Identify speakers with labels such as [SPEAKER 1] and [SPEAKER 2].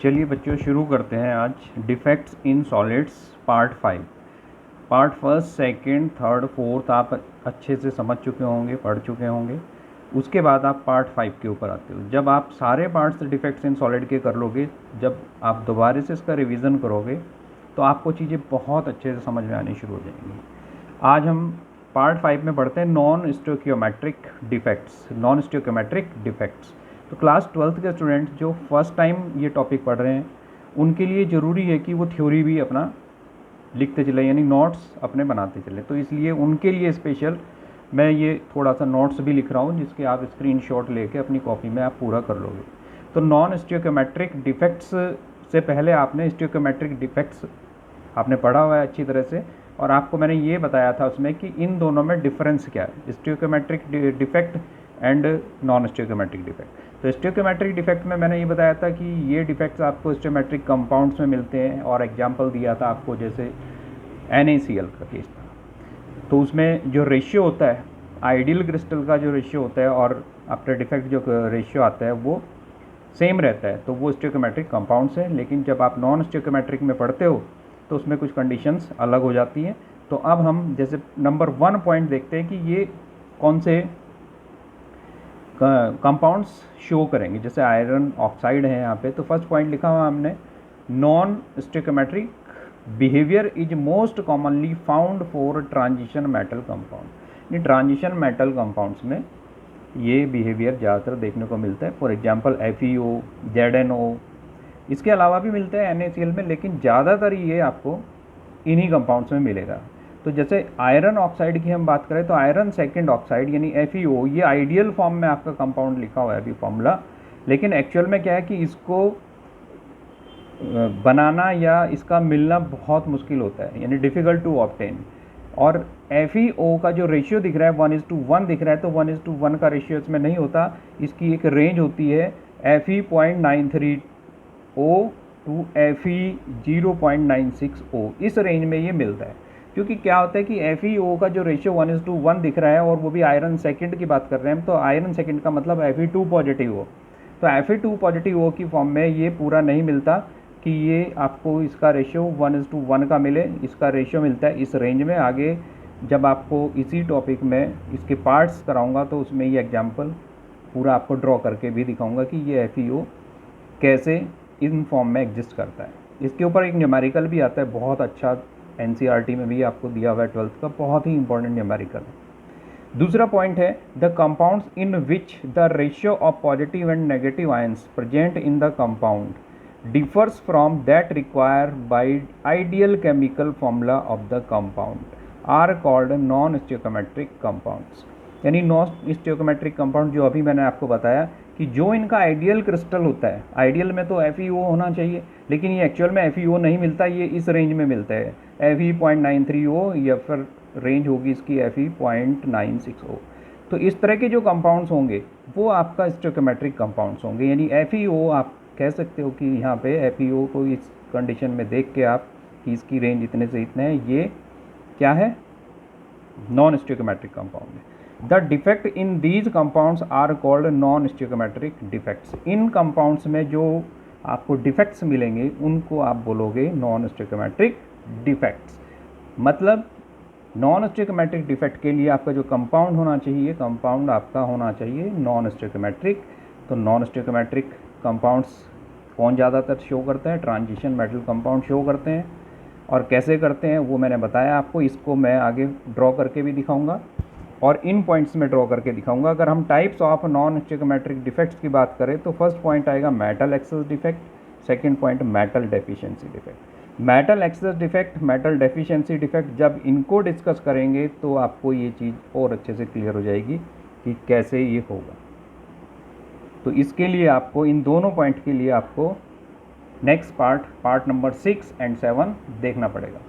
[SPEAKER 1] चलिए बच्चों शुरू करते हैं आज defects in solids part 5। Part first, second, third, fourth आप अच्छे से समझ चुके होंगे, पढ़ चुके होंगे। उसके बाद आप पार्ट 5 के ऊपर आते हो। जब आप सारे पार्ट्स डिफेक्ट्स इन सॉलिड के कर लोगे, जब आप दोबारा से इसका रिवीजन करोगे तो आपको चीज़ें बहुत अच्छे से समझ में आनी शुरू हो जाएंगी। आज हम पार्ट 5 में पढ़ते हैं non stoichiometric defects. Non stoichiometric defects तो क्लास 12th के स्टूडेंट जो फर्स्ट टाइम ये टॉपिक पढ़ रहे हैं उनके लिए ज़रूरी है कि वो थ्योरी भी अपना लिखते चले, यानी नोट्स अपने बनाते चले। तो इसलिए उनके लिए स्पेशल मैं ये थोड़ा सा नोट्स भी लिख रहा हूँ, जिसके आप स्क्रीनशॉट लेके अपनी कॉपी में आप पूरा कर लोगे। तो नॉन स्टोइकियोमेट्रिक डिफेक्ट्स से पहले आपने स्टोइकियोमेट्रिक डिफेक्ट्स आपने पढ़ा हुआ है अच्छी तरह से, और आपको मैंने ये बताया था उसमें कि इन दोनों में डिफरेंस क्या है, stoichiometric defect and non stoichiometric defect. तो स्टोइकियोमेट्रिक डिफेक्ट में मैंने ये बताया था कि ये डिफेक्ट्स आपको स्टोइकियोमेट्रिक कंपाउंड्स में मिलते हैं, और एग्जांपल दिया था आपको जैसे NaCl का केस था। तो उसमें जो रेशियो होता है आइडियल क्रिस्टल का, जो रेशियो होता है और आफ्टर डिफेक्ट जो रेशियो आता है वो सेम रहता है, तो वो स्टोइकियोमेट्रिक कंपाउंड्स है। लेकिन जब आप नॉन स्टोइकियोमेट्रिक में पढ़ते हो तो उसमें कुछ कंडीशंस अलग हो जाती हैं। तो अब हम जैसे नंबर 1 पॉइंट देखते हैं कि ये कौन से कंपाउंड्स शो करेंगे। जैसे आयरन ऑक्साइड है यहाँ पे, तो फर्स्ट पॉइंट लिखा हुआ हमने, non stoichiometric behaviour is most commonly found for transition metal compound. ये ट्रांजिशन मेटल कंपाउंड्स में ये बिहेवियर ज़्यादातर देखने को मिलता है। फॉर एग्जांपल FeO, ZnO, इसके अलावा भी मिलते हैं NaCl में, लेकिन ज़्यादातर ये आपको इन्हीं कंपाउंड्स में मिलेगा। तो जैसे आयरन ऑक्साइड की हम बात करें तो आयरन सेकेंड ऑक्साइड यानी FeO, ये आइडियल फॉर्म में आपका कंपाउंड लिखा हुआ है अभी फॉर्मूला, लेकिन एक्चुअल में क्या है कि इसको बनाना या इसका मिलना बहुत मुश्किल होता है, यानी डिफ़िकल्ट टू ऑब्टेन। और FeO का जो रेशियो दिख रहा है 1:1 दिख रहा है, तो 1:1 का रेशियो इसमें नहीं होता। इसकी एक रेंज होती है Fe.93O टू Fe0.96O, इस रेंज में ये मिलता है। क्योंकि क्या होता है कि FeO का जो रेशियो 1:1 दिख रहा है और वो भी आयरन सेकेंड की बात कर रहे हैं, तो आयरन सेकेंड का मतलब Fe2 पॉजिटिव हो। तो Fe2 पॉजिटिव O की फॉर्म में ये पूरा नहीं मिलता कि ये आपको इसका रेशियो 1:1 का मिले। इसका रेशियो मिलता है इस रेंज में। आगे जब आपको इसी टॉपिक में इसके पार्ट्स कराऊंगा तो उसमें ये एग्जांपल पूरा आपको ड्रॉ करके भी दिखाऊंगा कि ये FeO कैसे इन फॉर्म में एग्जिस्ट करता है। इसके ऊपर एक न्यूमेरिकल भी आता है, बहुत अच्छा, NCERT में भी आपको दिया हुआ है 12th का, बहुत ही इंपॉर्टेंट न्यूमेरिकल है। दूसरा पॉइंट है the compounds in which the ratio of positive and negative ions present in the compound differs from that required by ideal chemical formula of the compound are called non-stoichiometric compounds। यानी non stoichiometric compound जो अभी मैंने आपको बताया कि जो इनका ideal crystal होता है, आइडियल में तो FeO होना चाहिए, लेकिन ये एक्चुअल में FeO नहीं मिलता, ये इस रेंज में मिलता है Fe.93O, या फिर रेंज होगी इसकी Fe.96O। तो इस तरह के जो कंपाउंड्स होंगे वो आपका स्टोइकियोमेट्रिक कंपाउंड्स होंगे। यानी FeO आप कह सकते हो कि यहाँ पे FeO को इस कंडीशन में देख के आप कि इसकी रेंज इतने से इतने है, ये क्या है, नॉन स्टोइकियोमेट्रिक कंपाउंड है। The defect in these compounds are called non stoichiometric defects. इन कंपाउंड्स में जो आपको डिफेक्ट्स मिलेंगे उनको आप बोलोगे नॉन स्टोइकियोमेट्रिक डिफेक्ट्स। मतलब नॉन स्टोइकियोमेट्रिक डिफेक्ट के लिए आपका जो कंपाउंड होना चाहिए, कंपाउंड आपका होना चाहिए नॉन स्टोइकियोमेट्रिक। तो नॉन स्टोइकियोमेट्रिक कंपाउंड्स कौन ज़्यादातर शो करता है, ट्रांजिशन मेटल कंपाउंड शो करते हैं। और कैसे करते हैं वो मैंने बताया आपको, इसको मैं आगे ड्रॉ करके भी दिखाऊंगा और इन पॉइंट्स में ड्रॉ करके दिखाऊंगा। अगर हम types of non stoichiometric defects की बात करें तो फर्स्ट पॉइंट आएगा metal access defect, second point metal deficiency defect. Metal access defect, metal deficiency defect, जब इनको डिस्कस करेंगे तो आपको ये चीज़ और अच्छे से क्लियर हो जाएगी कि कैसे ये होगा। तो इसके लिए आपको इन दोनों पॉइंट के लिए आपको नेक्स्ट पार्ट नंबर 6 एंड 7 देखना पड़ेगा।